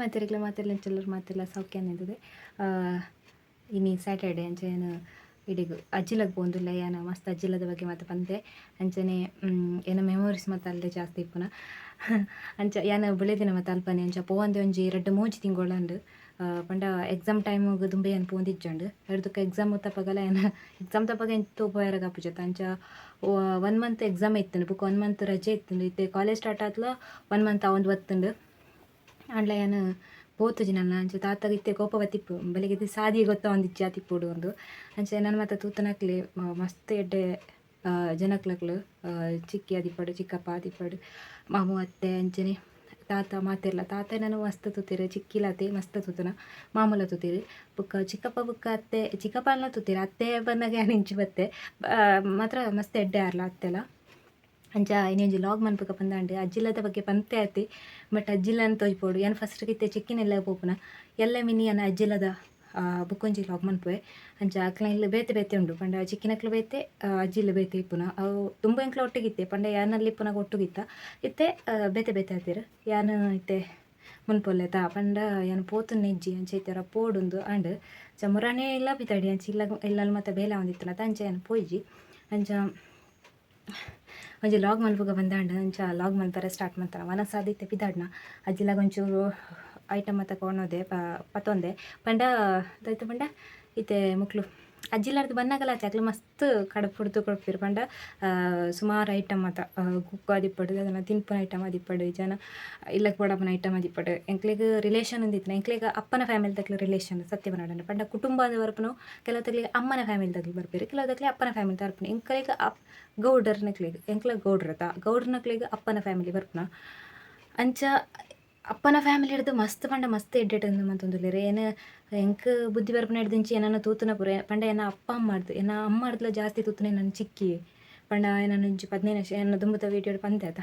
ಚಿಲ್ಲರ್ ಮಾತಿಲ್ಲ ಸೌಖ್ಯ ಅನ್ನಿದೆ ಇನಿ ಸ್ಯಾಟರ್ಡೆ ಅಂಚೆನ ಇಡಿಗು ಅಜ್ಜಿಲಗ್ ಪೋಂದುಲ್ಲ ಯಾನ ಮಸ್ತ್ ಅಜ್ಜಿಲದ ಬಗ್ಗೆ ಮತ್ತೆ ಬಂದೆ ಅಂಚನೆ ಏನ ಮೆಮೊರೀಸ್ ಮತ್ತೆ ಅಲ್ಲದೆ ಜಾಸ್ತಿ ಇಪ್ಪುನ ಅಂಚ ಯಾನ ಬೆಳೆದಿನ ಮತ್ತೆ ಅಲ್ಪನೆ ಅಂಚ ಪೋವಂದೆ ಒಂಜಿ 2-3 ತಿಂಗೊಳಂಡು ಪಂಡ ಎಕ್ಸಾಮ್ ಟೈಮಿಗೆ ದುಂಬೆ ಏನು ಪೋಂದಿಜ್ಜಂಡು ಹಿಡ್ದಕ್ಕೆ ಎಕ್ಸಾಮ್ ತಪ್ಪಗಲ ಏನು ಎಕ್ಸಾಮ್ ತಪ್ಪಗ ಎಂತ ಉಪಯೋಗ ಆಪುಜತ್ತ ಅಂಚ 1 ಮಂತ್ ಎಕ್ಸಾಮ್ ಇತ್ತು ಬುಕ್ 1 ಮಂತ್ ರಜೆ ಇತ್ತು ಇತ್ತೆ ಕಾಲೇಜ್ ಸ್ಟಾರ್ಟ್ ಆತ್ಲ 1 ಮಂತ್ ಅವಂದು ಒತ್ತುಂಡು ಅಂಡ್ಲ ಏನು ಪೋತುಜಿ ನನ್ನ ಅಂಚೆ ತಾತಗ ಇತ್ತೆ ಕೋಪವ ತಿಪ್ಪು ಬೆಳಗ್ಗೆ ಸಾದಿ ಗೊತ್ತ ಒಂದಿಜ್ಜಿ ತಿಪ್ಪುಡು ಒಂದು ಅಂಚೆ ನನ್ನ ಮತ್ತೆ ತೂತನಕ್ಲಿ ಮಸ್ತ್ ಎಡ್ಡೆ ಜನಕ್ಲಕ್ಲು ಚಿಕ್ಕಿ ಅದಿಪ್ಪಡು ಚಿಕ್ಕಪ್ಪ ಅದಿಪ್ಪಡು ಮಾಮು ಅತ್ತೆ ಅಂಚನೆ ತಾತ ಮಾತಿರ್ಲ ತಾತ ನಾನು ಮಸ್ತ್ ತೂತಿರು ಚಿಕ್ಕಿಲತೆ ಮಸ್ತ್ ತೂತನ ಮಾಮೂಲ ತೂತಿರು ಬುಕ್ಕ ಚಿಕ್ಕಪ್ಪ ಬುಕ್ಕ ಅತ್ತೆ ಚಿಕ್ಕಪ್ಪ ಎಲ್ಲ ತೂತಿರು ಅತ್ತೆ ಬಂದಾಗ ಏನು ಇಂಚು ಬತ್ತೆ ಮಾತ್ರ ಮಸ್ತ್ ಎಡ್ಡೆ ಆರ್ಲ ಅತ್ತೆಲ್ಲ ಅಂಚ ಇನ್ನೊಂಜಿ ಲಾಗ್ ಮನ್ಪುಗ ಪಂದಾಂಡೆ ಅಜ್ಜಿಲದ ಬಗ್ಗೆ ಪಂತೆ ಆತಿ ಬಟ್ ಅಜ್ಜಿಲನ ತೋಜ್ಪೋಡು ಏನು ಫಸ್ಟ್ ಕಿತ್ತೆ ಚಿಕ್ಕಿನೆಲ್ಲ ಪೋಪುನ ಎಲ್ಲ ಮಿನಿ ಅನ್ನ ಅಜ್ಜಿಲದ ಬುಕ್ಕೊಂಜಿ ಲಾಗ್ ಮನ್ಪುವೆ ಅಂಚ ಅಕ್ಲ ಬೇತೆ ಬೇತೆ ಉಂಡು ಪಂಡ ಚಿಕ್ಕಿನಕ್ಲು ಬೇತೆ ಅಜ್ಜಿಲು ಬೇತೆ ಇಪ್ಪುನ ಅವು ತುಂಬ ಎಂಕ್ಲ ಒಟ್ಟಿಗಿತ್ತೆ ಪಂಡ ಯಾನಲ್ಲಿ ಇಪ್ಪುನಾಗ ಒಟ್ಟುಗಿತ್ತ ಇತ್ತೆ ಬೇತೆ ಬೇತೆ ಆತಿರು ಯಾನು ಇತ್ತೆ ಮುನ್ಪೊಲ್ಲೆ ತಾ ಪಂಡ ಯಾನು ಪೋತುನ ನೆಜ್ಜಿ ಅಂಚೆ ಇತ್ತರ ಪೋಡುಂದು ಅಂಡ್ ಅಂಚ ಮುರಾನೇ ಇಲ್ಲ ಬಿತಾಡಿ ಅಂಚ ಇಲ್ಲ ಎಲ್ಲಲ್ಲಿ ಮತ್ತೆ ಬೇಲೆ ಒಂದಿತ್ತನ ಅಂಚ ಏನು ಪೋಯ್ಜಿ ಅಂಚ ಒಂಜಿ ಲಾಗ್ ಮಲ್ಪುಗ ಬಂದಾಂಡ ಅಂಚ ಲಾಗ್ ಮಲ್ಪರೆ ಸ್ಟಾರ್ಟ್ ಮಾಡ್ತಾನೆ ಮನಸ್ಸಾದಿತ್ತೆ ಪಿದಾಡ್ನ ಅಜ್ಜಿಲಾಗ ಒಂಚೂರು ಐಟಮ್ ಮತ್ತೆ ಕೊಂಡೋದೆ ಪತ್ತೊಂದೆ ಪಂಡ ದಾಯ್ತು ಪಂಡ ಇತ್ತೆ ಮುಕ್ಳು ಅಜ್ಜಿಲಾರ್ದು ಬನ್ನಾಗಲ್ಲ ಚಾಕ್ಲು ಮಸ್ತ್ ಕಡಪ್ ಹುಡ್ತು ಕೊಡ್ಪಿರು ಪಂಡ ಸುಮಾರು ಐಟಮ್ ಮತ್ತ ಕುಕ್ಕು ಅದಿಪ್ಪಡು ಅದನ್ನು ತಿನ್ಪುನ ಐಟಮ್ ಅದಿಪ್ಪಡು ಜನ ಇಲ್ಲಕ್ಕೆ ಬಡಪನ ಐಟಮ್ ಅದಿಪ್ಪಡು ಎಂಕ್ಲಿಗೆ ರಿಲೇಷನ್ ಅಂದಿತ್ತು ಎಂಕ್ಲಿಗೆ ಅಪ್ಪನ ಫ್ಯಾಮಿಲಿ ತಗ್ಲಿ ರಿಲೇಷನ್ ಸತ್ಯ ಬನಾಡಂಡ ಪಂಡ ಕುಟುಂಬದ ಬರ್ಪನು ಕೆಲವು ತಗ್ಲಿಗೆ ಅಮ್ಮನ ಫ್ಯಾಮಿಲಿ ತಗ್ಲಿ ಬರ್ಪಿರು ಕೆಲವು ತಗ್ಲಿ ಅಪ್ಪನ ಫ್ಯಾಮಿಲಿ ತರ್ಪನು ಎಂಕ್ಲಿಗೆ ಗೌಡರ್ನಕ್ಲಿಗೆ ಎಂಕ್ಲ ಗೌಡ್ರತ ಗೌಡ್ರನಕ್ಲಿಗೆ ಅಪ್ಪನ ಫ್ಯಾಮಿಲಿ ಬರ್ಪುನ ಅಂಚ ಅಪ್ಪನ ಫ್ಯಾಮಿಲಿ ಹಿಡ್ದು ಮಸ್ತ್ ಪಂಡ ಮಸ್ತ್ ಎಡ್ಡೆಟಂದು ಮತ್ತೊಂದುಲ್ಲೇರು ಏನು ಎಂಕ್ ಬುದ್ಧಿ ಬರ್ಪನ ಹಿಡ್ದಿಂಚಿ ಏನನ್ನ ತೂತನ ಪುರ ಪಂಡ ಏನ ಅಪ್ಪ ಅಮ್ಮಾರ್ದು ಏನ ಅಮ್ಮಾರ್ದ್ಲ ಜಾಸ್ತಿ ತೂತನೆ ನನ್ನ ಚಿಕ್ಕಿ ಪಂಡ ನಾನು ಒಂಜಿ 15 ಏನ ದುಂಬುತ ವೀಡಿಯೋ ಪಂತೆ ಆತ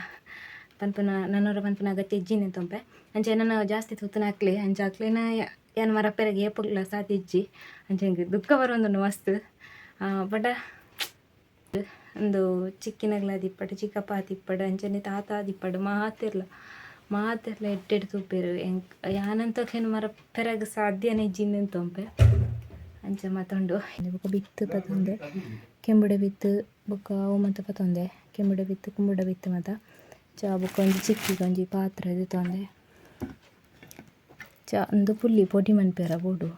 ಪನ್ಪುನ ನನ್ನೂರ ಪನ್ಪುನ ಅಗತ್ಯ ಇಜ್ಜಿನ ತೊಂಪೆ ಅಂಚೆ ಏನನ್ನ ಜಾಸ್ತಿ ತೂತನ ಹಾಕ್ಲಿ ಅಂಚೆ ಹಾಕ್ಲಿನ ಏನು ಮರಪ್ಪೆರೆಗೆ ಏಪುಗ್ಲ ಸಾತಿ ಇಜ್ಜಿ ಅಂಚೆ ಹೆಂಗೆ ದುಃಖ ಬರೋಂದು ಮಸ್ತ್ ಪಂಡ ಒಂದು ಚಿಕ್ಕಿನಗ್ಲ ದಿಪ್ಪಡು ಚಿಕ್ಕಪ್ಪ ತಿಪ್ಪಡು ಅಂಚನೆ ತಾತ ದಿಪ್ಪಡು ಮಾತಿರ್ಲ ಎಡ್ಡೆಡ್ ತೂಪೇರು ಎಂಕ್ ಯಾನಂತಕ್ಲೇನು ಮರ ಪೆರಗ ಸಾಧ್ಯನೇ ಇಜ್ಜಿಂದ ತೊಂಪೆ ಅಂಚ ಮತ್ತೊಂಡು ಬೊಕ್ಕ ಬಿತ್ತು ಪತ್ತೊಂದೆ ಕೆಂಬುಡೆ ಬಿತ್ತು ಬೊಕ್ಕ ಅವು ಮತ್ತು ಪತ್ತೊಂದೆ ಕೆಂಬುಡೆ ಬಿತ್ತು ಕುಂಬುಡ ಬಿತ್ತು ಮತ್ತ ಬೊಕ್ಕ ಒಂಜಿ ಚಿಕ್ಕಿಗೆ ಒಂಜಿ ಪಾತ್ರೆ ಇದು ತೊಂದೆ ಒಂದು ಪುಲ್ಲಿ ಪೊಡಿ ಮನ್ಪೇರ ಬೋಡು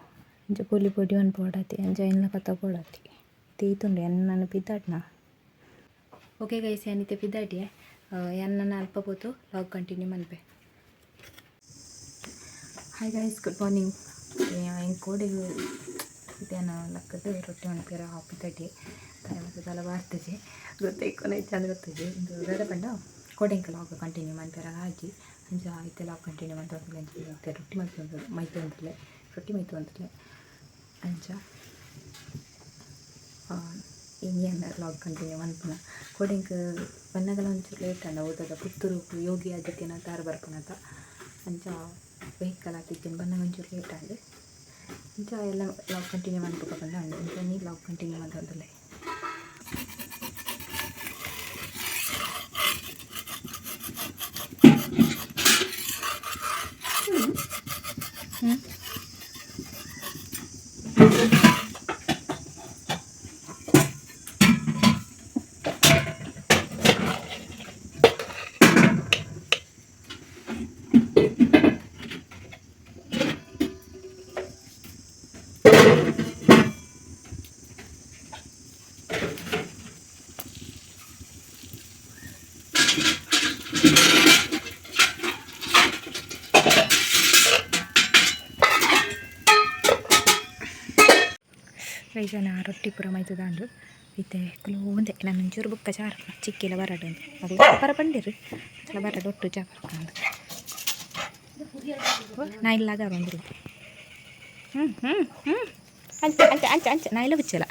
ಅಂಚ ಪುಲ್ಲಿ ಪೊಡಿ ಮನ್ಪೋಡತಿ ಅಂಚ ಎಲ್ಲ ಪತ್ತ ಪೋಡತಿ ತೀತುಂಡು ಎನ್ನ ಪಿದ್ದಾಟ್ನ ಓಕೆ ಗೈಸ್ ಏನಿತ್ತೆ ಪಿದ್ದಾಟಿಯೇ ಎನ್ನ ಅಲ್ಪ ಪೋತು ಲಾಗ್ ಕಂಟಿನ್ಯೂ ಮನ್ಪೆ ಹಾಯ್ ಗೈಸ್ ಗುಡ್ ಮಾರ್ನಿಂಗ್ ಹೆಂಗೆ ಕೋಡಿಗೆ ಇದೇನು ಲಕ್ಕದ್ದು ರೊಟ್ಟಿ ಮನ್ಪೇರ ಪಿದ್ದಾಟಿ ಮತ್ತು ತಲ ಬಾರ್ತಜಿ ಗೊತ್ತೈಕೊನೆ ಚಂದ ಗೊತ್ತಜಿ ಇದು ಬೇಡ ಪಂಡ ಕೋಡೆಂಕ ಲಾಗ್ ಕಂಟಿನ್ಯೂ ಮನ್ಪೇರ ಹಾಕಿ ಅಂಚ ಐತೆ ಲಾಗ್ ಕಂಟಿನ್ಯೂ ಮಾಡ್ತಾರೆ ಅಂತೆ ರೊಟ್ಟಿ ಮೈತು ಅಂತಲೇ ರೊಟ್ಟಿ ಮೈತು ಅಂತಲೇ ಅಂಚ ಇನ್ನೇನು ಲಾಗ್ ಕಂಟಿನ್ಯೂ ಮನ್ಪುನ ಕೋಡಿಂಗ್ ಬನ್ನಗಲ ಒಂಚೂರು ಲೇಟ್ ಅಂಡ ಓದದ ಪುತ್ತೂರು ಯೋಗಿ ಆದಿತ್ಯನಾಥ್ ಆರು ಬರ್ಪುನತ ಅಂಚ ವೆಹಿಕಲ್ ಹಾಕಿದ್ದೀನಿ ಬನ್ನಾಗ ಒಂಚೂರು ಲೇಟ್ ಆಗಿ ಅಂಚ ಎಲ್ಲ ಲಾಗ್ ಕಂಟಿನ್ಯೂ ಮನ್ಪುಗ ಬಂದ ಅಂಚ ನೀ ಲಾಗ್ ಕಂಟಿನ್ಯೂ ಮಾಡೋದಲ್ಲೇ ರೈಸನ ರೊಟ್ಟಿ ಪೂರ ಮೈತದಾಂಡು ಇತ್ತೆ ಒಂದೇ ನಾನು ಒಂಚೂರು ಬುಕ್ಕ ಚಾರ ಚಿಕ್ಕಿಲ ಬರಾಡು ಅಂತ ಮಗಳು ಪರ ಬಂದಿರು ಅಲ್ಲ ಬರಾಡು ಒಟ್ಟು ಚಾ ಬರ್ಕೊಂಡು ನಾ ಇಲ್ಲಾಗ ಬಂದಿರು ಅಂಚ ಅಂಚ ಅಂಚ ಅಂಚ ನಾ ಇಲ್ಲ ಬಿಚ್ಚಲ್ಲ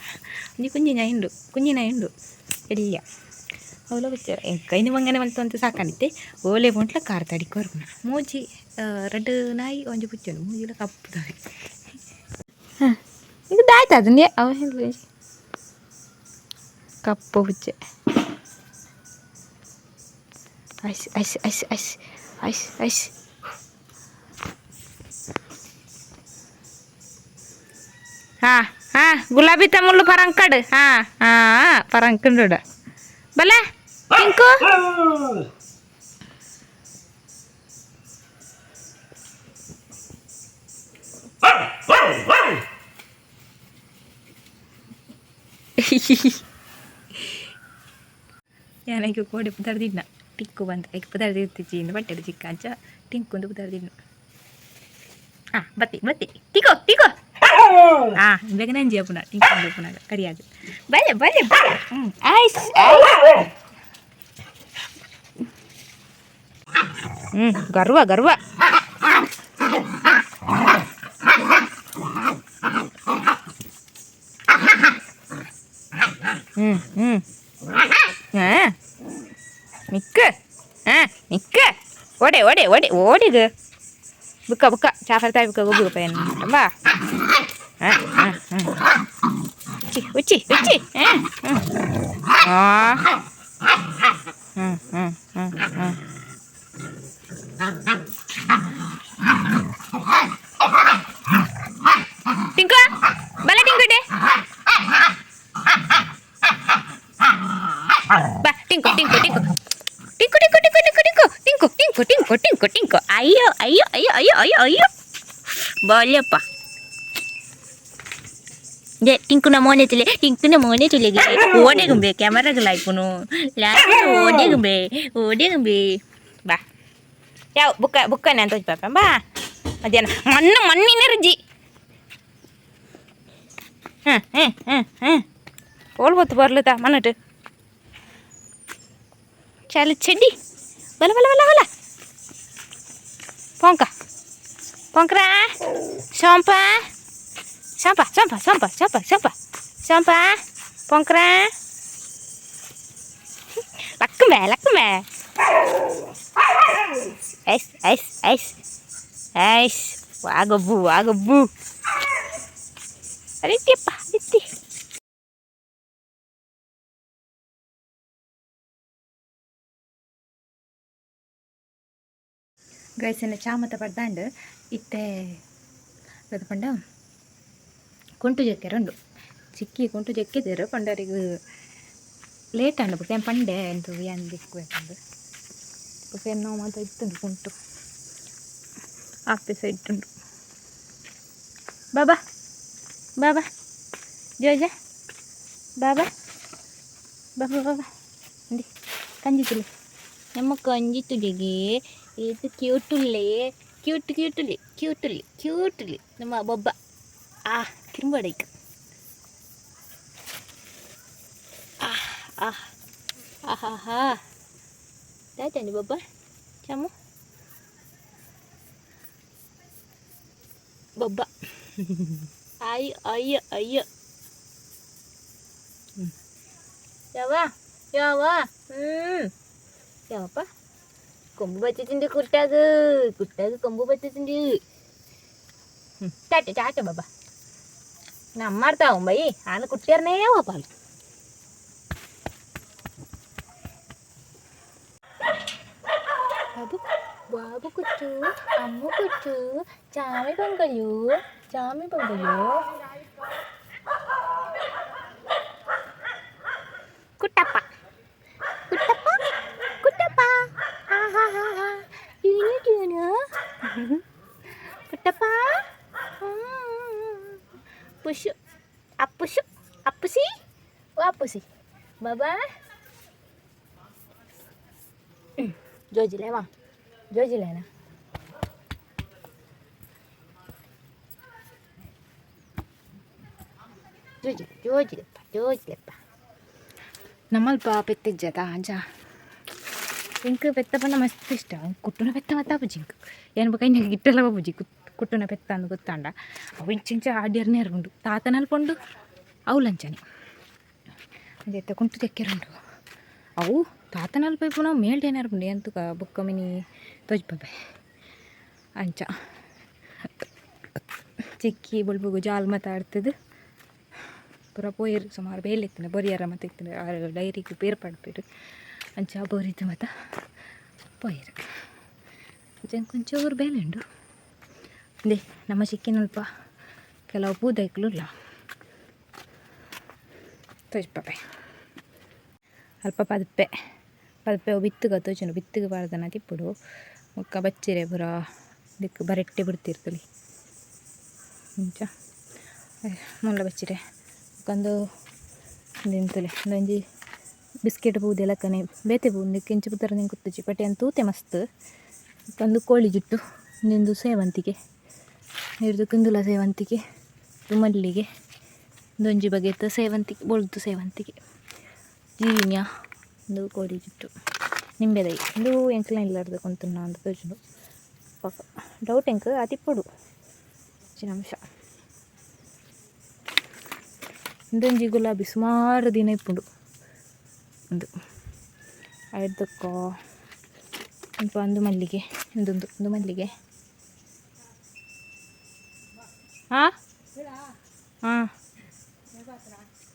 ಒಂಜಿ ಕುಂಜಿನ ಹಿಂಡು ಎಲ್ಲಿಯ ಅವಲ ಬಿಚ್ಚಲ್ಲ ಕೈನು ಮಂಗನೆ ಮಲ್ತು ಅಂತ ಸಾಕಾನಿತ್ತೆ ಓಲೆ ಬಂಟ್ಲ ಕಾರ್ ತಡಿ ಕೊರ್ಪುನ ಮೂಜಿ ರೆಡ್ ನಾಯಿ ಒಂಜಿ ಪುಚ್ಚನು ಮೂಜಿಲ ಕಪ್ಪು ಹಾಂ ಈಗ ದಾಯ್ತು ಅದನ್ನೇ ಅವ ಹೇಳಿ ಕಪ್ಪು ಬುಚ್ಚೆ ಐಸ್ ಐಸ್ ಐಸ್ ಐಸ್ ಐಸ್ ಐಸ್ ಗುಲಾಬಿ ತಮ್ಮಲ್ಲು ಪರಂಕಡ್ ಪರಂಕಂಡ ಬಲ ಟಿಂಕು ಯಾನಕ್ಕೆ ಕೋಡಿ ಪುದರ್ದಿದ್ನ ಟಿಕ್ಕು ಬಂದ ಈಗ ಪುದರ್ದಿರ್ತಿಚ್ಚಿಂದ ಬಟ್ಟೆಡು ಚಿಕ್ಕ ಅಂಚ ಟಿಂಕು ಪುದರ್ದಿದ್ನ ಬತ್ತಿ ಬತ್ತಿ ಟಿಕೋ ಟಿಕೋ ಬೇಗ ನಂಜಿ ಪುನಃ ಟಿಂಕು ಪುನಃ ಕರಿಯಾದು ಬಲೆ ಬಲೆ ಐಸ್ ಗರ್ವ ಗರ್ವ ನಿಕ್ಕ ನಿಕ್ಕ ಓಡೆ ಓಡೆ ಓಡೆ ಓಡಿಗ ಬುಕ್ಕ ಬುಕ್ಕ ಚಾಫರ್ ತಾಯಿ ಬುಕ್ಕ ಗೊಬ್ಬು ಪೈನ್ ಬಾ ಉಚ್ಚಿ ಉಚ್ಚಿ ಟಿಂಕು ಬಲ ಟಿಂಕುಡೆ ಬಾ ಟಿಂಕು ಟಿಂಕು ಟಿಂಕು ಟಿಂಕು ಟಿಂಕು ಟಿಂಕು ಟಿಂಕು ಟಿಂಕು ಟಿಂಕು ಟಿಂಕು ಟಿಂಕು ಟಿಂಕು ಅಯ್ಯೋ ಅಯ್ಯೋ ಅಯ್ಯೋ ಅಯ್ಯೋ ಅಯ್ಯೋ ಅಯ್ಯೋ ಬಾಲ್ಯಪ್ಪ ದೇ ಟಿಂಕುನ ಮೋನೆ ತುಲೆಗೆ ಓಡೆಗುಂಬೆ ಕ್ಯಾಮರಾಗಳಾಯ್ಪುನು ಲಾಸ್ಟ್ ಓಡೆಗುಂಬೆ ಬಾ ಯಾವ ಬುಕ್ಕನೆ ಅಂತ ಪಾಪ ಬಾ ಮಧ್ಯಾಹ್ನ ಮಣ್ಣಿನ ರುಜಿ ಓಳ್ಬತ್ತು ಬರ್ಲತಾ ಮನ್ನಟ್ಟು ಚಾಲು ಚೆಡ್ಡಿ ಬಲ ಬಲ ಬಲ ಬಲ ಪೊಂಕ್ರ ಸೋಂಪ ಪೊಂಕ್ರ ಲಕ್ಕಂಬೆ ಐಸ್ ವಾಗೊಬ್ಬು ಅರಿತಿಯಪ್ಪ ಅರಿತಿ ಗೈಸನ್ನ ಚಾಮತ ಪಡ್ದಾಂಡು ಇತ್ತೆ ಪಂಡ ಕುಂಟು ಜಕ್ಕೆ ರಂಡು ಚಿಕ್ಕಿ ಕುಂಟು ಜಕ್ಕಿದ್ರು ಪಂಡರಿಗೆ ಲೇಟ್ ಅಂಡು ಬುಕ್ಕ ಪಂಡೆ ಎಂದು ಏನು ದಿಕ್ಬೇಕಂದು ಬುಕ್ಕ ನಾವು ಮಾತ್ರ ಇತ್ತುಂಡು ಕುಂಟು ಆಫೀಸ ಇಟ್ಟುಂಡು ಬಾಬಾ ಜೋಜ ಬಾಬಾ ಅಂಡಿ ಕಂಜಿ ತುಳಿ ನಮ್ಮ ಕಂಜಿ ತುಳಿಗೆ ಇದು ಕ್ಯೂಟುಲಿ ನಮ್ಮ ಬೊಬ್ಬ ಕಿರುಂಬಡೈಕ ಆಹಾ ತಾಯ್ತಂಡಿ ಬೊಬ್ಬ ಚಾಮು ಬೊಬ್ಬ ಅಯ್ಯ ಯಾವಪ್ಪ ಕೊಂಬು ಬಚ್ಚಿಂಡು ಕುಟ್ಟಾಗ ಕೊಂಬು ಬಚ್ಚಿಂಡು ಚಾಟ ಬಾಬಾ ನಮ್ಮ ಮಾಡ್ತಾವ ಬೈ ಆನ ಕುಟ್ಟ್ಯಾರನೇ ಪಾಲು ಬಾಬು ಕುಚ್ಚು ಅಮ್ಮ ಕುಚ್ಚು ಚಾಮಿ ಬಂಗಲು ಕುಟ್ಟಪ್ಪ ಕುಟ್ಟಪ್ಪ ಪುಷು ಅಪ್ಪುಸಿ ಬಾಬಾ ಜೋಜಿಲೇನಾ ಜೋಜಿಲೆಪ್ಪ ನಮ್ಮಲ್ಪ ಪೆತ್ತಿಜ್ಜದ ಅಂಜ ಇಂಕ್ ಪೆತ್ತ ಪಂಡ ಮಸ್ತ್ ಇಷ್ಟ ಕುಟ್ಟುನ ಪೆತ್ತ ಮತ್ತಾಪು ಜಿಂಕ್ ಏನು ಬೇಕಾ ಇನ್ನು ಗಿಟ್ಟೆಲ್ಲ ಬಬ್ಬುಜಿ ಕುಟ್ಟುನ ಪೆತ್ತ ಅಂದು ಗೊತ್ತಾಂಡ ಅವು ಇಂಚಿಂಚ ಆಡ್ಯರ್ನೇ ಇರ್ಕೊಂಡು ತಾತನಲ್ಪಂಡು ಅವು ಲಂಚನೆ ಅದೆತ್ತ ಕುಂಟು ತೆಕ್ಕೆರುಂಡು ಅವು ತಾತನಲ್ಪ ಪುನಃ ಮೇಲ್ಟೇನೆ ಇರ್ಕೊಂಡು ಎಂತು ಬುಕ್ಕ ಮಿನಿ ತೊಜ್ಬೆ ಅಂಚ ಚಿಕ್ಕಿ ಬುಳ್ಬುಗು ಜಾಲ್ ಮಾತಾಡ್ತದೆ ಪೂರ ಪೋಯಿರು ಸುಮಾರು ಬೇಲಿತ್ತಿನ ಬೊರಿಯಾರ ಮತ್ತು ಡೈರಿಗೆ ಪೇರು ಪಡ್ಪೇರು ಅಂಚ ಬೋರಿದ್ದು ಮತ್ತು ಪೋಯಿರು ಕೊಂಚೂರು ಬೇಲೆ ಉಂಡು ಅದೇ ನಮ್ಮ ಚಿಕ್ಕಿನಲ್ಪ ಕೆಲವು ಪೂದೈಕ್ಲು ಇಲ್ಲ ತೋಜ್ಪೆ ಅಲ್ಪ ಪದಪೆ ಅವು ಬಿತ್ತುಗ ತೋಜುಂಡು ಬಿತ್ತುಗ ಬಾರ್ದನ ತಿಪ್ಪುಡು ಮುಕ್ಕ ಬಚ್ಚಿರೆ ಪೂರ ದಿಕ್ಕು ಬರೆಟ್ಟೆ ಬಿಡ್ತಿರ್ತಲಿ ಇಂಚ ಮುಲ್ಲ ಬಚ್ಚಿರೆ ಒಂದು ನಿಂತಲೆ ಒಂದೊಂಜಿ ಬಿಸ್ಕೆಟ್ ಪೂದೆಲ್ಲ ಕನೆ ಬೇತೆ ಪೂಂದು ಕೆಂಚು ಪುತ್ತರ ನಿಂಗೆ ಕುತ್ತುಜಿ ಪಟೆ ಅಂತ ತೂತೆ ಮಸ್ತ್ ಒಂದು ಕೋಳಿ ಜುಟ್ಟು ನಿಂದು ಸೇವಂತಿಗೆ ನೀರ್ದು ಕುಂದುಲ ಸೇವಂತಿಗೆ ಮಲ್ಲಿಗೆ ದೊಂಜಿ ಬಗೆತ ಸೇವಂತಿಗೆ ಬೊಳ್ದು ಸೇವಂತಿಗೆ ಜೀರಿನ್ಯ ಒಂದು ಕೋಳಿ ಜುಟ್ಟು ನಿಂಬೆದೈ ಒಂದು ಎಂಕ್ಲ ಇಲ್ಲಾರ್ದು ಕೊಂತುನ್ನ ಅಂತ ತೋಜುಂಡು ಪಾಪ ಡೌಟ್ ಎಂಕ್ ಅತಿಪ್ಪುಡು ಹೆಚ್ಚಿನ ಅಂಶ ಒಂದೊಂಜಿ ಗುಲಾಬಿ ಸುಮಾರು ದಿನ ಇಪ್ಪುಂಡು ಒಂದು ಐದಕ್ಕ ಸ್ವಲ್ಪ ಒಂದು ಮಲ್ಲಿಗೆ ಒಂದು ಮಲ್ಲಿಗೆ ಹಾಂ ಹಾಂ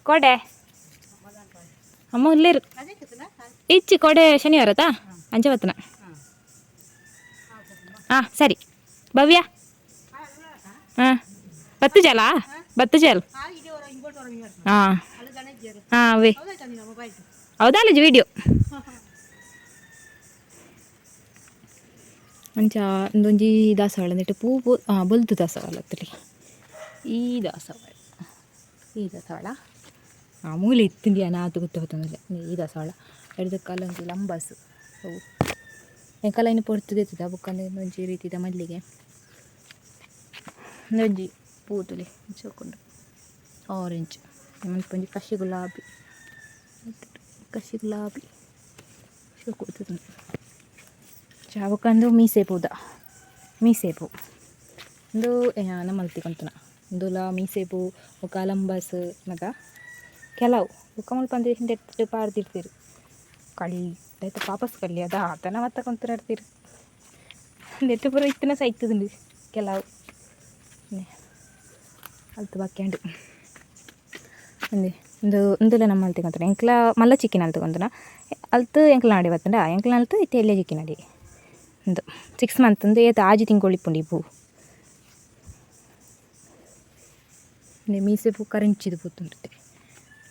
ಕೊಡೆ ಅಮ್ಮ ಇಲ್ಲೇರು ಇಚ್ಚಿ ಕೊಡೆ ಶನಿವಾರತಾ ಅಂಚವತ್ತನ ಹಾಂ ಸರಿ ಭವ್ಯ ಹಾಂ ಬತ್ತು ಜಲ ಹಾಂ ಹಾಂ ಅವೇ ಹೌದಾ ಅಲ್ಲ ವಿಡಿಯೋ ಅಂಚ ಒಂದೊಂಜಿ ದಾಸವಾಳ ನೆಟ್ಟು ಪೂ ಬೊಲ್ದು ದಾಸವಾಳ ಅತ್ತಲಿ ಈ ದಾಸವಾಳ ಮೂಲೆ ಇತ್ತಿಂಡಿ ನಾತು ಗೊತ್ತಾಗುತ್ತಂದ್ರೆ ಈ ದಾಸವಾಳ ಹಿಡಿದ ಕಾಲೊಂದು ಲಂಬಾಸು ಅವು ಎಂಕಲ ಇನ್ನು ಪೊರ್ತುದಿರ್ತದೆ ಬುಕ್ಕಂದ್ರೆ ಒಂದೊಂಜಿ ರೀತಿದ ಮಲ್ಲಿಗೆ ಒಂದೊಂಜಿ ಪೂತುಲಿ ಚೋಕೊಂಡು ಆರೆಂಜ್ ಮಲ್ಪೊಂಜಿ ಕಸಿ ಗುಲಾಬಿ ಶೋಕೊಡ್ತದೆ ಚಾವಕಂದು ಮೀಸೆ ಪೂ ಒಂದು ನಮ್ಮಲ್ತಿ ಕೊಂತನ ಒಂದುಲ ಮೀಸೆ ಪೂ ఒక ಲಂಬಸ್ ಮತ್ತು ಕೆಲವು ಬುಕ್ಕ ಮಲ್ಪಂದ್ರೆ ಹಿಂದೆ ಪಾರ್ದಿರ್ತೀರಿ ಕಳ್ಳಿ ಆಯ್ತು ವಾಪಸ್ ಕಳ್ಳಿ ಅದು ಆತನ ಮತ್ತೆ ಕೊಂತಿರ್ತೀರಿ ನೆಟ್ಟು ಪೂರ ಇತ್ತಿನ ಸೈತದುಂಡು ಕೆಲವು ಅಲ್ತು ಬಾಕ್ಯಾಂಡು ಒಂದುಲ ನಮ್ಮ ಅಲ್ತಿ ಕೊಂತನ ಎಂಕ್ಲ ಮಲ್ಲ ಚಿಕ್ಕಿನ ಅಲ್ತು ಕೊಂತನ ಅಲ್ತು ಎಂಕ್ಲ ನಾಡಿ ಬತ್ತಂಡ ಎಂಕ್ಲ ಅಲ್ತು ಇತ್ತೆ ಎಲ್ಲೇ ಚಿಕ್ಕಿನಡಿ ಒಂದು 6 ಮಂತ್ ಒಂದು ಏತ ಆಜಿ ತಿಂಗೊಳಿಪ್ಪುಂಡು ಈ ಪೂ ಮೀಸೆ ಪೂ ಕರೆಂಚಿದು ಪೂತುಂಟೆ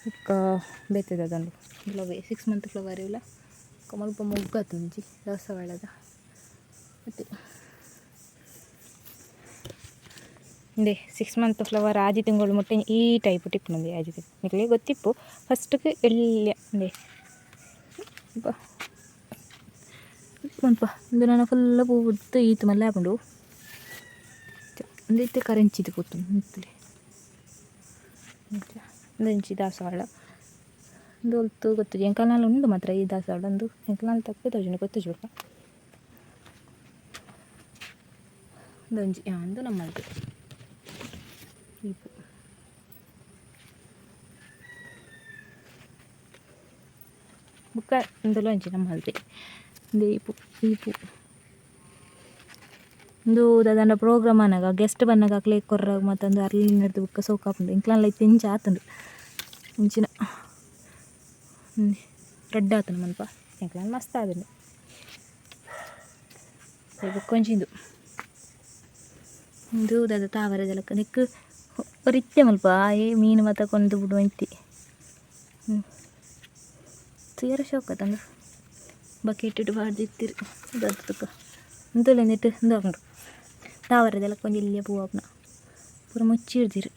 ಇಕ್ಕ ಬೇತದ ಅದೊಂದು ಫ್ಲವೇ 6 ಮಂತ್ ಫ್ಲವರ್ ಇಲ್ಲ ಮಲ್ಪ ಮೊಗ್ಗತ್ತುಂಜಿ ದಾಸವಾಳದ ಮತ್ತೆ ಇಂದೆ 6 ಮಂತ್ ಫ್ಲವರ್ ಆಜಿ ತಿಂಗಳು ಮುಟ್ಟೆ ಈ ಟೈಪ್ ಟಿಪ್ಪುಂದು ಆಜಿ ತಿಂಗಳು ಗೊತ್ತಿಪ್ಪು ಫಸ್ಟ್ಗೆ ಎಳ್ಳೆ ಇಂದೆ ಒಂದು ನಾನು ಫುಲ್ ಪೂ ಬಿಟ್ಟು ಈತು ಮಲ್ಲ ಹಾಕೊಂಡು ಒಂದು ಇತ್ತೆ ಕರೆಂಚಿದು ಪೂತು ನಿಂತಲೆ ಒಂದೊಂಜಿ ದಾಸವಾಳ ಒಂದು ಹೊಲ್ತು ಗೊತ್ತುಜಿ ಎಂಕಲ್ನಲ್ಲಿ ಉಂಡು ಮಾತ್ರ ಈ ದಾಸವಾಳ ಒಂದು ಎಂಕಲ್ನಲ್ಲಿ ತಪ್ಪೆ ತೋಜುಂಡು ಗೊತ್ತುಜುಪ್ಪ ಒಂದೊಂಜಿ ಒಂದು ನಮ್ಮದು ಈ ಪೂ ಬುಕ್ಕ ಒಂದಲ್ಲ ಒಂಜಿ ನಮ್ಮಲ್ದೆ ಒಂದು ಈ ಪೂ ಒಂದು ದಾದಂಡ ಪ್ರೋಗ್ರಾಮ್ ಅನ್ನಾಗ ಗೆಸ್ಟ್ ಬನ್ನಾಗ ಕ್ಲೇಕ್ ಕೊರ್ರಾಗ ಮತ್ತೊಂದು ಅರ್ಲಿ ನಡೆದು ಬುಕ್ಕ ಸೋಕಾಪುಂಡು ಇಂಕ್ಲಲ್ಲ ಇತ್ತು ಇಂಚ ಆತುಂಡು ಇಂಚಿನ ರೆಡ್ ಆತನು ಮಲ್ಪ ಇಂಕ್ಲಲ್ಲ ಮಸ್ತ್ ಆದುಂಡು ಬುಕ್ಕೊಂಚಿಂದು ಒಂದು ದಾದ ತಾವರೆ ಜಲಕ ನೆಕ್ಕು ಒರಿತ್ತೆ ಮಲ್ಪ ಮೀನು ಮತ್ತ ಕೊಂಡು ಬಿಡು ಅಂತಿ ತೀರ ಶೋಕತ್ತಂದು ಬಕೆಟ್ ಇಟ್ಟು ಬಾಡ್ದಿತ್ತಿರು ಅದಕ್ಕ ಅಂತಲೇ ನೆಟ್ಟು ಒಂದು ಹಾಕೊಂಡು ತಾವರದೆಲ್ಲ ಕೊಂಚ ಇಲ್ಲಿಯ ಪೂವಪ್ಪನ ಪೂರ ಮುಚ್ಚಿಡ್ದಿರು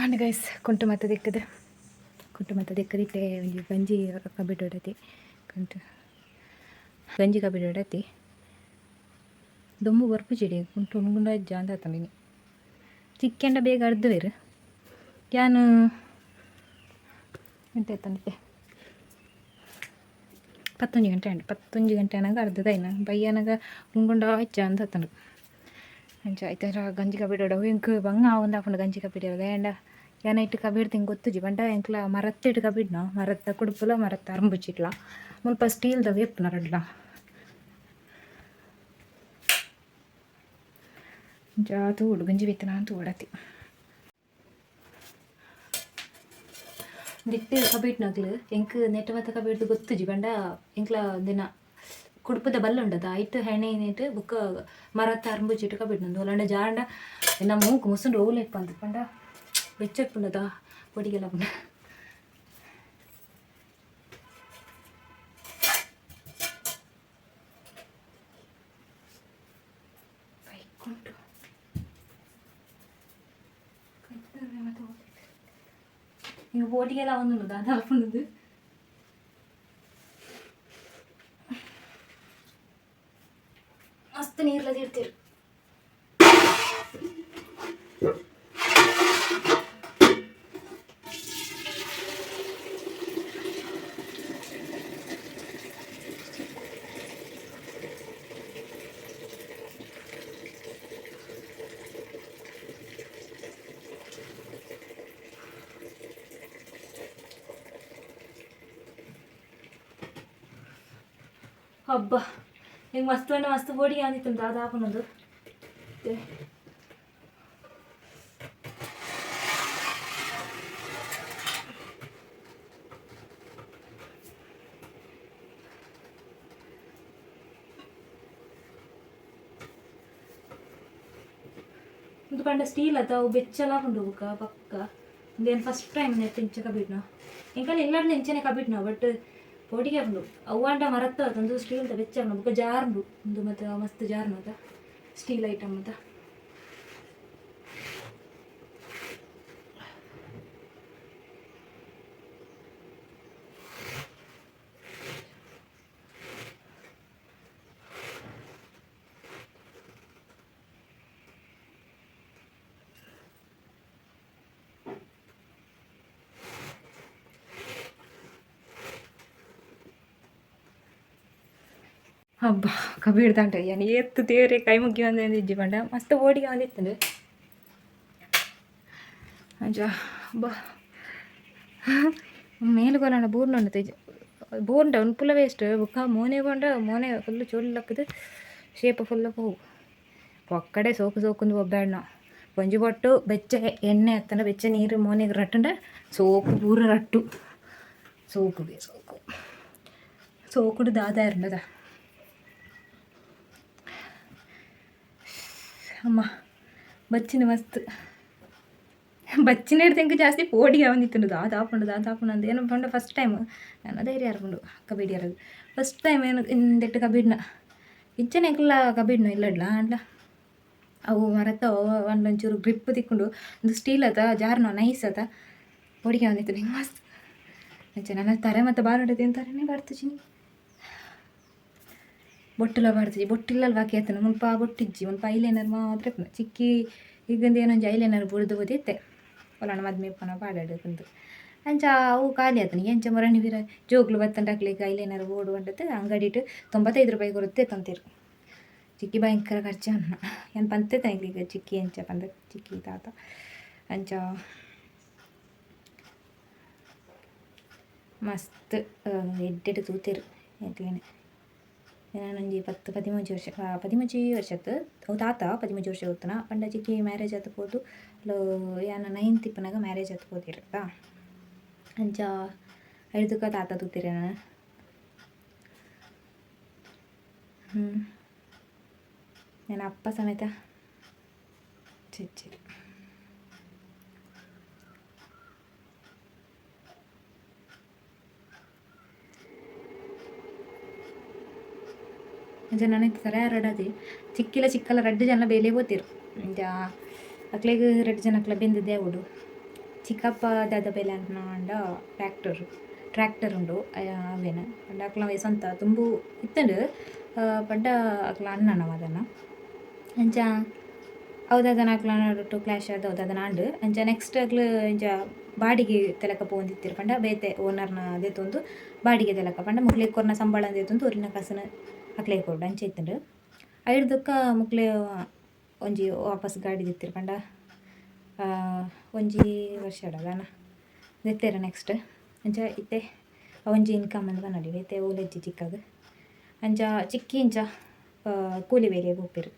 ಆಂಡ್ ಗೈಸ್ ಕುಂಟು ಮತ್ತೆ ದಿಕ್ಕದಿಟ್ಟೆ ಒಂಜಿ ಗಂಜಿ ಕಬ್ಬಿಟ್ಟು ಹೊಡತಿ ಕಂಟು ಗಂಜಿ ಕಬ್ಬಿಟ್ಟು ಹೊಡತಿ ದೊಂಬು ಬರ್ಪು ಚಿಡಿ ಕುಂಟು ಉಣ್ಗುಂಡ ಅಜ್ಜ ಅಂತ ಆತಂಡಿನಿ ಚಿಕ್ಕೆಂಡ ಬೇಗ ಅರ್ದು ಬೇರು ಯಾನು ಎಂತ ತಂದಿದ್ದೆ 11 ಗಂಟೆ ಅಂಡು 11 ಗಂಟೆ ಅನಾಗ ಅರ್ಧದೈನ ಬಯ್ಯನಾಗ ಉಣ್ಗುಂಡ ಅಜ್ಜ ಅಂತ ಆತಂಡು ಅಂಚ ಆಯ್ತಾರ ಗಂಜಿ ಕಬ್ಬಿಟ್ಟು ಇಂಕ್ ಬಂಗ ಒಂದು ಹಾಕೊಂಡು ಗಂಜಿ ಕಬ್ಬಿಟ್ಟು ಬೇಂಡ ಯಾನ ಇಟ್ಟು ಕಬ್ಬಿಟ್ಟು ತಿಂಗೆ ಗೊತ್ತುಜಿ ಬಂಡ ಎಂಕ್ಲ ಮರತ್ತಿಟ್ಟು ಕಬ್ಬಿಡ್ನ ಮರತ್ತ ಕುಡುಪುಲ ಮರತ್ತ ಅರಂಬುಚಿಟ್ಲ ಮುಲ್ಪ ಸ್ಟೀಲ್ದ ವೇಪ್ನ ರಡ್ಲ ತೂಡು ಗಂಜಿ ಬಿತ್ತನ ಅಂತ ಓಡತಿ ದಿಟ್ಟು ಕಬ್ಬಿಟ್ನಾಗ್ಲು ಎಂಕ್ ನೆಟ್ಟು ಮತ್ತೆ ಕಬ್ಬಿಡ್ದು ಗೊತ್ತುಜಿ ಬಂಡ ಎಂಕ್ಲ ದಿನ ಕುಡುಪದ ಬಲ್ಲ ಉಂಡದ ಐಟು ಹೆಣೆ ನೆಟ್ಟು ಬುಕ್ಕ ಮರತ್ತ ಅರಂಬುಚಿಟ್ಟು ಕಬ್ಬಿಡ್ನಂದು ಒಲ್ಲಂಡ ಜಾಂಡ ನಮ್ಮ ಮೂಗು ಮುಸುಂಡು ಓಲೆಪ್ಪ ಅಂತ ಪಂಡ ಬೆಚ್ಚಪ್ಪುಂಡದ പൊടിಗೆಲ್ಲ ಪುಂಡ ಬೈಕೊಂಡು ಹಿಂಗೆ ಬೋಟಿಗೆಲ್ಲ ಒಂದು ಅದು ಹಾಕೊಂಡದು ಮಸ್ತ್ ನೀರ್ಲದ ಇರ್ತೀರಿ ಹಬ್ಬ ಹಿಂಗೆ ಮಸ್ತ್ ಬೋಡಿಗೆ ಅಂದಿತ್ತು ಅದು ಹಾಕೋಣದು ಇದು ಪಂಡ ಸ್ಟೀಲ್ ಅದ ಅವು ಬೆಚ್ಚಲ ಹಾಕೊಂಡು ಪಕ್ಕ ಇದೇನು ಫಸ್ಟ್ ಟೈಮ್ ನೆಟ್ಟು ಇಂಚ ಕಬ್ಬಿಡ್ನ ಇಂಕಲ್ಲಿ ಎಲ್ಲಾಡ್ದು ಇಂಚನೆ ಕಬ್ಬಿಡ್ನ ಬಟ್ ಪೋಟಿಗೆ ಉಂಡು ಅವ್ವಾಂಡ ಮರತ್ತ ಒಂದು ಸ್ಟೀಲ್ದ ಬೆಚ್ಚ ಬುಕ್ಕ ಜಾರ್ಂಡು ಒಂದು ಮತ್ತು ಮಸ್ತ್ ಜಾರ್ನ ಅದ ಸ್ಟೀಲ್ ಐಟಮ್ ಅಂತ ಹಬ್ಬ ಕಬೀರ್ ದಂಟ ಏನು ಎತ್ತು ದೇವ್ರೆ ಕೈ ಮುಗ್ಗಿ ಒಂದು ಇಜ್ಜಿ ಬಂಡ ಮಸ್ತ್ ಓಡಿಗೆ ಒಂದಿತ್ತು ಅಂಜ ಹಬ್ಬ ಮೇಲುಗೊಲ್ಲಂಡ ಬೂರ್ನುಂಡ ತೆಜ್ ಬೋರ್ಂಡ ಒಂದು ಪುಲ್ಲ ವೇಸ್ಟ್ ಬುಕ್ಕ ಮೋನೆ ಫುಲ್ಲು ಚೋಲ್ಲಕ್ಕದು ಶೇಪ್ ಫುಲ್ಲ ಹೋಗು ಒಕ್ಕಡೆ ಸೋಕುಂದು ಒಬ್ಬಾಡ್ನ ಒಂಜಿ ಬೊಟ್ಟು ಬೆಚ್ಚ ಎಣ್ಣೆ ಹತ್ತಂಡ ಬೆಚ್ಚ ನೀರು ಮೋನೆಗೆ ರಟ್ಟಂಡ ಸೋಕು ಪೂರ ರಟ್ಟು ಸೋಕುಡು ದಾದ ಇರಂಡದ ಅಮ್ಮ ಬಚ್ಚಿನ ಮಸ್ತ್ ಬಚ್ಚಿನ ಹಿಡ್ದು ಜಾಸ್ತಿ ಪೋಡಿಗೆ ಬಂದಿತ್ತು ಅದು ಹಾಕೊಂಡು ಅಂದ ಏನು ಪಂಡ ಫಸ್ಟ್ ಟೈಮ್ ನಾನು ಧೈರ್ಯ ಹರ್ಕೊಂಡು ಕಬಡ್ಡಿ ಹರದು ಫಸ್ಟ್ ಟೈಮ್ ಏನು ಇಂದೆಟ್ಟು ಕಬಡ್ಡಿನ ಇಂಚನೆ ಎಲ್ಲ ಕಬಡ್ಡಿನ ಇಲ್ಲಡ್ಲ ಅಂಡ್ಲ ಅವು ಮರತ್ತ ಒಂದೊಂಚೂರು ಗ್ರಿಪ್ ತಿಕ್ಕೊಂಡು ಒಂದು ಸ್ಟೀಲ್ ಅದ ಜಾರ್ನ ನೈಸ್ ಅದ ಪೋಡಿಗೆ ಬಂದಿತ್ತು ಹಿಂಗೆ ಮಸ್ತ್ ಅಂಚೆ ನನ್ನ ತಾರೆ ಮತ್ತು ಬಾರಡೆ ತಿಂತಾರೇ ಬರ್ತಿದ್ದೀನಿ ಬೊಟ್ಟುಲ ಬಾಡ್ತಿಜಿ ಬೊಟ್ಟಿಲ್ಲಲ್ಲಿ ಬಾಕಿ ಆಯ್ತಾನೆ ಮುಲ್ಪ ಬೊಟ್ಟಿಜ್ಜಿ ಮುಲ್ಪ ಐಲೈನರ್ ಮಾತ್ರ ಚಿಕ್ಕಿ ಈಗಿಂದ ಏನೊಂದು ಐಲೈನರ್ ಬುಡ್ದು ಓದಿತ್ತೆ ಒಲಣ್ಣ ಮದ್ಮೆ ಪನ ಪಾಡಾಡುಕಂದು ಅಂಚ ಅವು ಖಾಲಿ ಆತನಿ ಎಂಚ ಮರಣಿ ವೀರ ಜೋಗ್ಲು ಬತ್ತಂಡು ಹಾಕ್ಲಿಕ್ಕೆ ಐಲೈನರ್ ಬೋರ್ಡು ಅಂಟತ್ತೆ ಅಂಗಡಿ ಇಟ್ಟು 95 ರೂಪಾಯಿ ಕೊರುತ್ತೆ ತಂತೀರು ಚಿಕ್ಕಿ ಭಯಂಕರ ಖರ್ಚು ಅನ್ನ ಏನು ಪಂತೆ ತಂಗ್ಲಿಕ್ಕೆ ಚಿಕ್ಕಿ ಎಂಚ ಪಂದ ಚಿಕ್ಕಿ ತಾತ ಅಂಚ ಮಸ್ತ್ ಎಡ್ಡೆಡು ತೂತೇರು ಎಡ್ಲೇನೆ ನಾನೊಂಜಿ 10-13 ವರ್ಷ 13 ವರ್ಷತ್ತು ಅವು ತಾತ 13 ವರ್ಷ ಗೊತ್ತನ ಪಂಡ ಚಿಕ್ಕಿ ಮ್ಯಾರೇಜ್ ಹತ್ಬೋದು ಯಾನ 9th ಇಪ್ಪನಾಗ ಮ್ಯಾರೇಜ್ ಹತ್ಬೋದಿರತ್ತಾ ಅಂಚ ಐದಕ್ಕ ತಾತ ತೂತಿರ ನನ್ನ ಅಪ್ಪ ಸಮೇತ ಚಿಚ್ಚಿ ಜನನೇ ಸರ ರಡದಿ ಚಿಕ್ಕಲ ರಡ್ಡು ಜನ ಬೇಲೆ ಓದ್ತಿರು ಅಕ್ಲೆಗ್ 2 ಜನಕ್ಲ ಬೆಂದಿದ್ದೆ ಅವಡು ಚಿಕ್ಕಪ್ಪ ದಾದ ಬೆಲೆ ಅಂತ ಟ್ರ್ಯಾಕ್ಟರ್ ಉಂಡು ಅವೇನು ಪಂಡ ಅಕ್ಲ ಸ್ವಂತ ತುಂಬು ಇತ್ತಂಡು ಪಂಡ ಅಕ್ಲ ಅಣ್ಣನ ಅದನ್ನು ಅಂಚ ಅವದಾದನ ಅಕ್ಲ ಟು ಕ್ಲಾಶ್ ಆದ ಅವದಾದನ ಆಂಡು ಅಂಚ ನೆಕ್ಸ್ಟ್ ಅಕ್ಲು ಇಂಚ ಬಾಡಿಗೆ ತೆಲಕ ಪೋಂದಿತ್ತಿರು ಪಂಡ ಬೇತೆ ಓನರ್ನ ದೆತ್ತೊಂದು ಬಾಡಿಗೆ ತೆಲಕ ಪಂಡ ಮುಕ್ಲೆ ಕೊರ್ನ ಸಂಬಳ ದೆತ್ತೊಂದು ಒರಿನ ಕಸನ ಅಕ್ಲೆ ಕೊರ್ಡು ಅಂಚ ಇತ್ತಂಡು ಐಡ್ದಕ್ಕ ಮುಕ್ಲೆ ಒಂಜಿ ವಾಪಸ್ ಗಾಡಿ ದೆತ್ತಿರು ಪಂಡ ಒಂಜಿ ವರ್ಷ ಅದಾನ ದೆತ್ತೇರ ನೆಕ್ಸ್ಟ್ ಅಂಚ ಇತ್ತೆ ಒಂಜಿ ಇನ್ಕಮ್ ಅಂದ್ ಪನ್ನೊಲಿ ಬೇತೆ ಓಲೆಜ್ಜಿ ಚಿಕ್ಕದು ಅಂಚ ಚಿಕ್ಕಿ ಇಂಚ ಕೂಲಿ ಬೇಲೆ ಹೋಗ್ತಿರು